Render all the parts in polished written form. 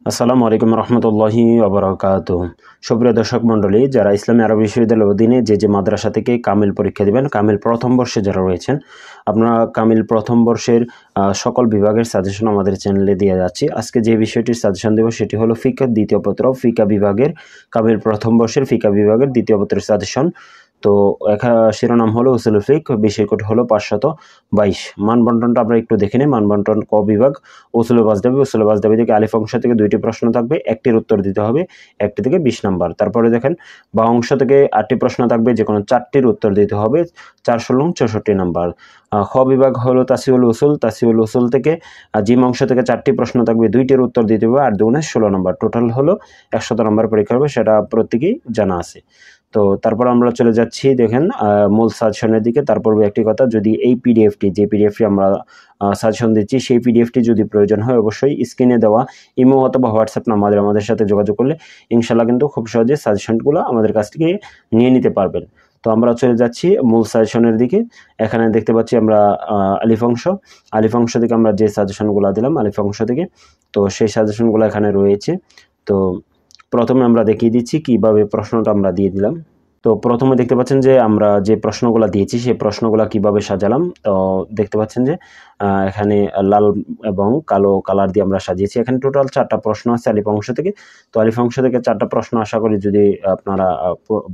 আসসালামু আলাইকুম রহমতুল্লাহি ওবরাকাতুহু। সুপ্রিয় দর্শক মণ্ডলী, যারা ইসলামী আরবি বিশ্ববিদ্যালয়ের অধীনে যে মাদ্রাসা থেকে কামিল পরীক্ষা দিবেন, কামিল প্রথম বর্ষে যারা রয়েছেন, আপনারা কামিল প্রথম বর্ষের সকল বিভাগের সাজেশন আমাদের চ্যানেলে দিয়ে যাচ্ছি। আজকে যে বিষয়টির সাজেশন দেব সেটি হলো ফিকহ দ্বিতীয় পত্র, ফিকহ বিভাগের কামিল প্রথম বর্ষের ফিকহ বিভাগের দ্বিতীয় পত্রের সাজেশন। তো শিরোনাম হলো উসুলুল ফিকহ, বিষয় কোড হলো 522। মানবন্টনটা আমরা একটু দেখে নিই। মানবন্টন ক বিভাগ, উসুলুল বাজদাবি। উসুলুল বাজদাবি থেকে আলিফ অংশ থেকে 2টি প্রশ্ন থাকবে, একটির উত্তর দিতে হবে, একটি থেকে 20 নাম্বার। তারপরে দেখেন বা অংশ থেকে 8টি প্রশ্ন থাকবে, যে কোনো 4টির উত্তর দিতে হবে, 4 × 64 নাম্বার। খ বিভাগ হলো তাসিউল উসুল। তাসিউল উসুল থেকে জিম অংশ থেকে 4টি প্রশ্ন থাকবে, 2টির উত্তর দিতে হবে, 8 × 2 = 16 নাম্বার। টোটাল হলো 100 নাম্বার পরীক্ষা হবে, সেটা প্রত্যেকেই জানা আছে। তো তারপর আমরা চলে যাচ্ছি দেখেন মূল সাজেশনের দিকে। তারপর একটি কথা, যদি এই পিডিএফটি, যে পিডিএফটি আমরা সাজেশন দিচ্ছি, সেই পিডিএফটি যদি প্রয়োজন হয় অবশ্যই স্ক্রিনে দেওয়া ইমো অথবা হোয়াটসঅ্যাপ নাম্বারে আমাদের সাথে যোগাযোগ করলে ইনশাল্লাহ কিন্তু খুব সহজে সাজেশনগুলো আমাদের কাছ থেকে নিয়ে নিতে পারবেন। তো আমরা চলে যাচ্ছি মূল সাজেশনের দিকে। এখানে দেখতে পাচ্ছি আমরা আলিফ অংশ। আলিফ অংশ থেকে আমরা যে সাজেশনগুলো দিলাম আলিফ অংশ থেকে, তো সেই সাজেশনগুলো এখানে রয়েছে। তো প্রথমে আমরা দেখিয়ে দিচ্ছি কিভাবে প্রশ্নটা আমরা দিয়ে দিলাম। তো প্রথমে দেখতে পাচ্ছেন যে আমরা যে প্রশ্নগুলো দিয়েছি সেই প্রশ্নগুলো কিভাবে সাজালাম। তো দেখতে পাচ্ছেন যে এখানে লাল এবং কালো কালার দিয়ে আমরা সাজিয়েছি। এখানে টোটাল 4টা প্রশ্ন আছে আলিফ অংশ থেকে। তো আলিফ অংশ থেকে 4টা প্রশ্ন আশা করি যদি আপনারা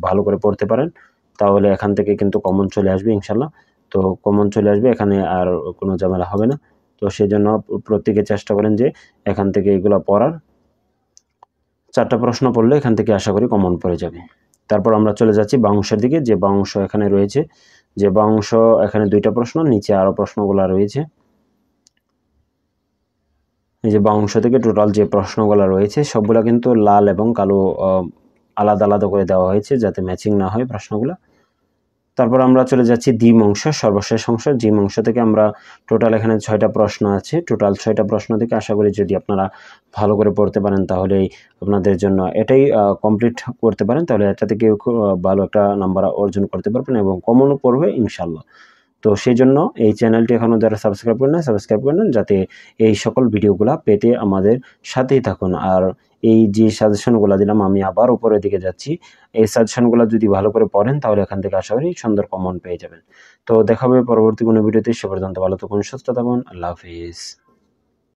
ভালো করে পড়তে পারেন তাহলে এখান থেকে কিন্তু কমন চলে আসবে ইনশাল্লাহ। তো কমন চলে আসবে, এখানে আর কোনো ঝামেলা হবে না। তো সেই জন্য প্রত্যেকে চেষ্টা করেন যে এখান থেকে এগুলো পড়ার। 4টা প্রশ্ন পড়লে এখান থেকে আশা করি কমন পড়ে যাবে। তারপর আমরা চলে যাচ্ছি বাংশের দিকে। যে বাংশ এখানে রয়েছে, যে বাংশ এখানে 2টা প্রশ্ন, নিচে আরো প্রশ্নগুলো রয়েছে। এই যে বাংশ থেকে টোটাল যে প্রশ্নগুলো রয়েছে সবগুলা কিন্তু লাল এবং কালো আলাদা আলাদা করে দেওয়া হয়েছে যাতে ম্যাচিং না হয় প্রশ্নগুলো। তারপর আমরা চলে যাচ্ছি দ্বিম অংশ, সর্বশেষ অংশ। দ্বিম অংশ থেকে আমরা টোটাল এখানে 6টা প্রশ্ন আছে। টোটাল 6টা প্রশ্ন থেকে আশা করি যদি আপনারা ভালো করে পড়তে পারেন তাহলে আপনাদের জন্য এটাই কমপ্লিট করতে পারেন, তাহলে এটা থেকে ভালো একটা নাম্বার অর্জন করতে পারবেন এবং কমনও পড়বে ইনশাল্লাহ। তো সেই জন্য এই চ্যানেলটি এখনও যারা সাবস্ক্রাইব করে নেন যাতে এই সকল ভিডিওগুলো পেতে আমাদের সাথেই থাকুন। আর এই যে সাজেশনগুলো দিলাম, আমি আবার উপরের দিকে যাচ্ছি, এই সাজেশনগুলো যদি ভালো করে পড়েন তাহলে এখান থেকে আশা করি সুন্দর কমন পেয়ে যাবেন। তো দেখা হবে পরবর্তী কোনো ভিডিওতে। সে পর্যন্ত ভালো থাকুন, সুস্থ থাকুন। আল্লাহ হাফিজ।